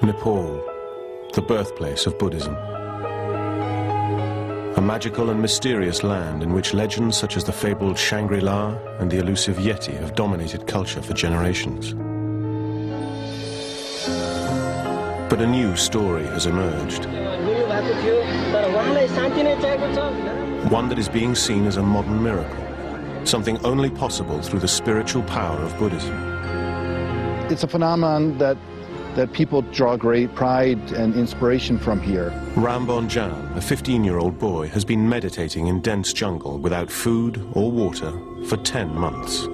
Nepal, the birthplace of Buddhism. A magical and mysterious land in which legends such as the fabled Shangri-La and the elusive Yeti have dominated culture for generations. But a new story has emerged. One that is being seen as a modern miracle, something only possible through the spiritual power of Buddhism. It's a phenomenon that people draw great pride and inspiration from here. Rambon Jan, a 15-year-old boy, has been meditating in dense jungle without food or water for 10 months.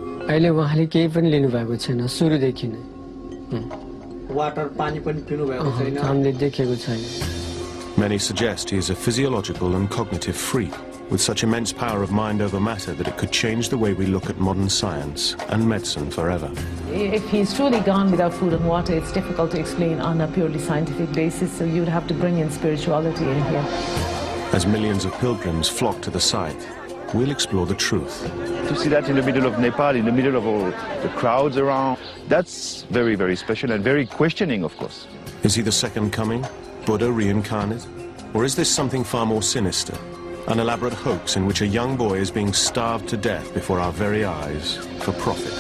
Many suggest he is a physiological and cognitive freak, with such immense power of mind over matter that it could change the way we look at modern science and medicine forever. If he's truly gone without food and water, it's difficult to explain on a purely scientific basis, so you'd have to bring in spirituality in here. As millions of pilgrims flock to the site, we'll explore the truth. To see that in the middle of Nepal, in the middle of all the crowds around, that's very, very special and very questioning, of course. Is he the second coming, Buddha reincarnate? Or is this something far more sinister? An elaborate hoax in which a young boy is being starved to death before our very eyes for profit.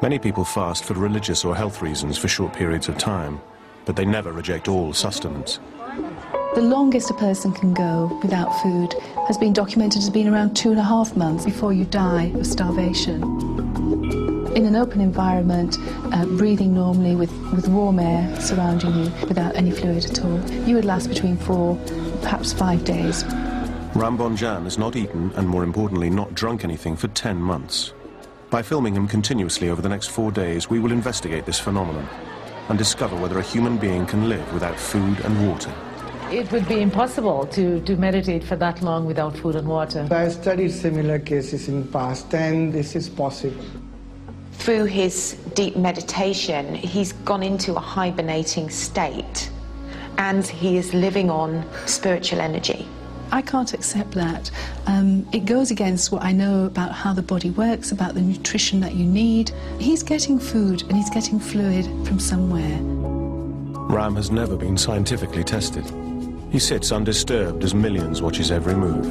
Many people fast for religious or health reasons for short periods of time, but they never reject all sustenance. The longest a person can go without food has been documented as being around 2.5 months before you die of starvation. In an open environment, breathing normally with warm air surrounding you without any fluid at all, you would last between 4, perhaps 5 days. Rambon Jan has not eaten and, more importantly, not drunk anything for 10 months. By filming him continuously over the next 4 days, we will investigate this phenomenon and discover whether a human being can live without food and water. It would be impossible to meditate for that long without food and water. I studied similar cases in the past, and this is possible. Through his deep meditation, he's gone into a hibernating state, and he is living on spiritual energy. I can't accept that. It goes against what I know about how the body works, about the nutrition that you need. He's getting food and he's getting fluid from somewhere. Ram has never been scientifically tested. He sits undisturbed as millions watch his every move.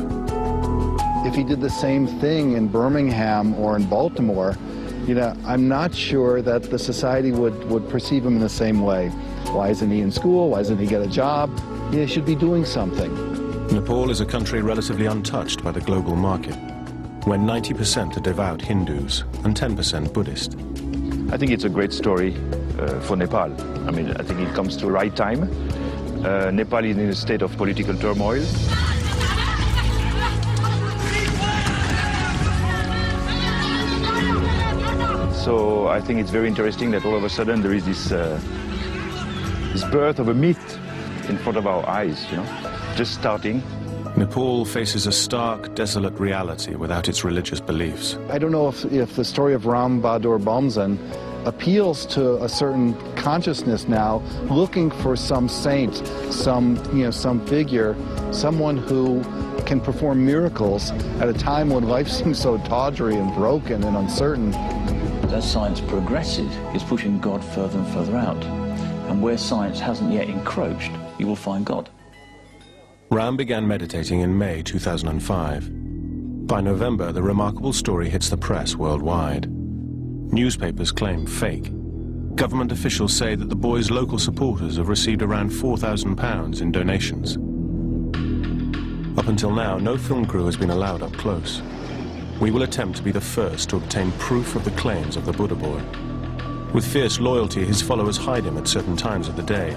If he did the same thing in Birmingham or in Baltimore, I'm not sure that the society would perceive him in the same way. Why isn't he in school? Why doesn't he get a job? He should be doing something. Nepal is a country relatively untouched by the global market, where 90% are devout Hindus and 10% Buddhist. I think it's a great story for Nepal. I mean, I think it comes to the right time. Nepal is in a state of political turmoil. So I think it's very interesting that all of a sudden there is this birth of a myth in front of our eyes, just starting. Nepal faces a stark, desolate reality without its religious beliefs. I don't know if the story of Ram Bahadur Bomzan appeals to a certain consciousness now, looking for some saint, some figure, someone who can perform miracles at a time when life seems so tawdry and broken and uncertain. As science progresses, it's pushing God further and further out. And where science hasn't yet encroached, you will find God. Ram began meditating in May 2005. By November, the remarkable story hits the press worldwide. Newspapers claim fake. Government officials say that the boy's local supporters have received around £4,000 in donations. Up until now, no film crew has been allowed up close. We will attempt to be the first to obtain proof of the claims of the Buddha boy. With fierce loyalty, his followers hide him at certain times of the day.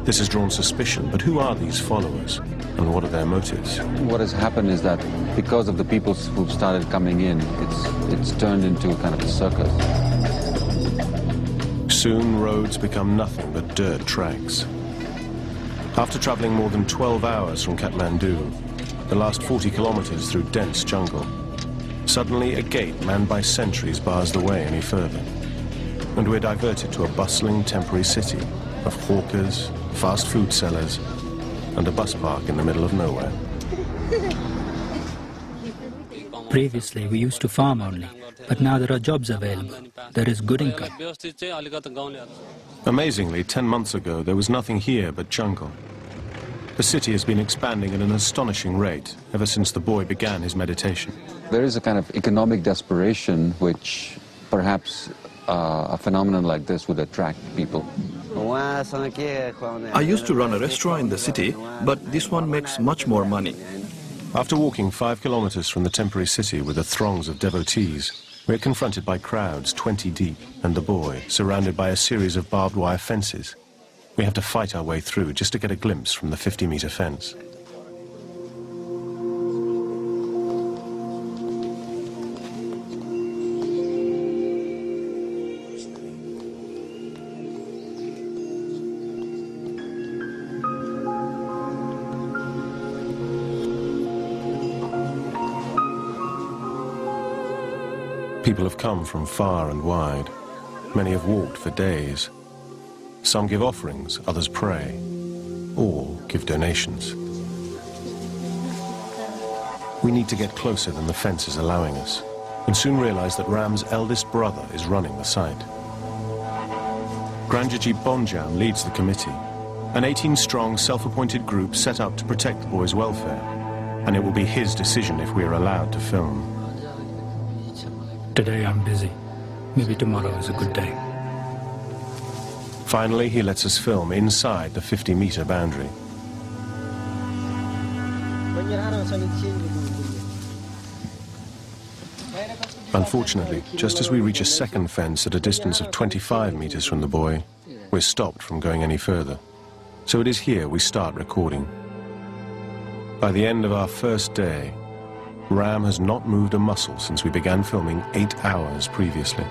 This has drawn suspicion, but who are these followers, and what are their motives? What has happened is that because of the people who've started coming in, it's turned into kind of a circus. Soon, roads become nothing but dirt tracks. After traveling more than 12 hours from Kathmandu, the last 40 kilometers through dense jungle, suddenly a gate manned by sentries bars the way any further. And we're diverted to a bustling temporary city of hawkers, fast food sellers, and a bus park in the middle of nowhere. Previously, we used to farm only, but now there are jobs available. There is good income. Amazingly, 10 months ago, there was nothing here but jungle. The city has been expanding at an astonishing rate ever since the boy began his meditation. There is a kind of economic desperation which perhaps a phenomenon like this would attract people. I used to run a restaurant in the city, but this one makes much more money. After walking 5 kilometers from the temporary city with the throngs of devotees, we're confronted by crowds 20 deep and the boy surrounded by a series of barbed wire fences. We have to fight our way through just to get a glimpse from the 50-meter fence. People have come from far and wide. Many have walked for days. Some give offerings, others pray, or give donations. We need to get closer than the fence is allowing us, and soon realize that Ram's eldest brother is running the site. Granjaji Bonjam leads the committee, an 18-strong self-appointed group set up to protect the boy's welfare, and it will be his decision if we are allowed to film. Today I'm busy. Maybe tomorrow is a good day. Finally, he lets us film inside the 50-meter boundary. Unfortunately, just as we reach a second fence at a distance of 25 meters from the boy, we're stopped from going any further. So it is here we start recording. By the end of our first day, Ram has not moved a muscle since we began filming 8 hours previously.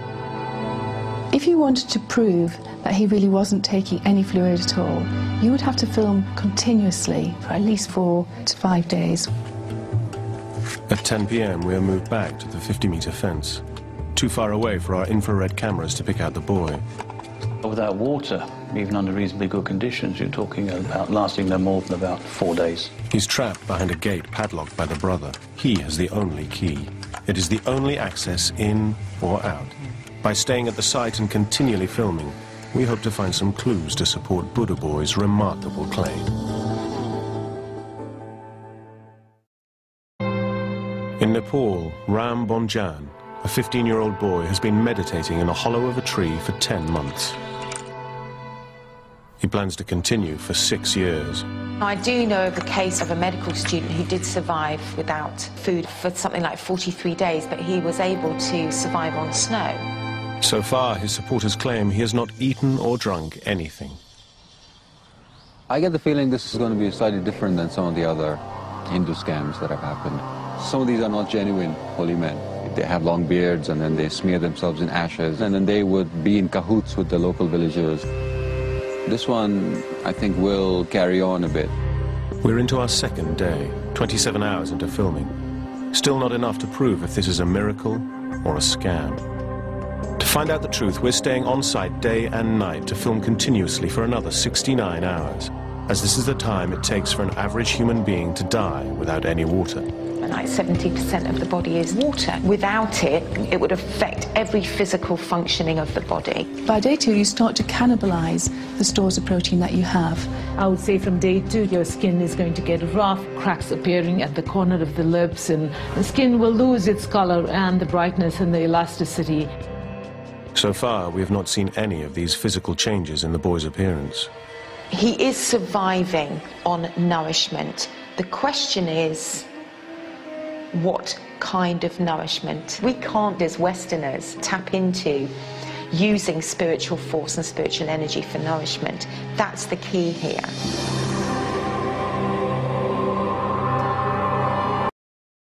If you wanted to prove that he really wasn't taking any fluid at all, you would have to film continuously for at least 4 to 5 days. At 10 p.m. we are moved back to the 50-meter fence, too far away for our infrared cameras to pick out the boy. Without water, even under reasonably good conditions, you're talking about lasting no more than about 4 days. He's trapped behind a gate padlocked by the brother. He has the only key. It is the only access in or out. By staying at the site and continually filming, we hope to find some clues to support Buddha Boy's remarkable claim. In Nepal, Ram Bonjan, a 15-year-old boy, has been meditating in a hollow of a tree for 10 months. He plans to continue for 6 years. I do know of a case of a medical student who did survive without food for something like 43 days, but he was able to survive on snow. So far, his supporters claim he has not eaten or drunk anything. I get the feeling this is going to be slightly different than some of the other Hindu scams that have happened. Some of these are not genuine holy men. They have long beards and then they smear themselves in ashes and then they would be in cahoots with the local villagers. This one, I think, will carry on a bit. We're into our second day, 27 hours into filming. Still not enough to prove if this is a miracle or a scam. To find out the truth, we're staying on site day and night to film continuously for another 69 hours, as this is the time it takes for an average human being to die without any water. Like 70% of the body is water. Without it, it would affect every physical functioning of the body. By day 2, you start to cannibalize the stores of protein that you have. I would say from day 2, your skin is going to get rough, cracks appearing at the corner of the lips, and the skin will lose its color and the brightness and the elasticity. So far, we have not seen any of these physical changes in the boy's appearance. He is surviving on nourishment. The question is, what kind of nourishment? We can't, as Westerners, tap into using spiritual force and spiritual energy for nourishment. That's the key here.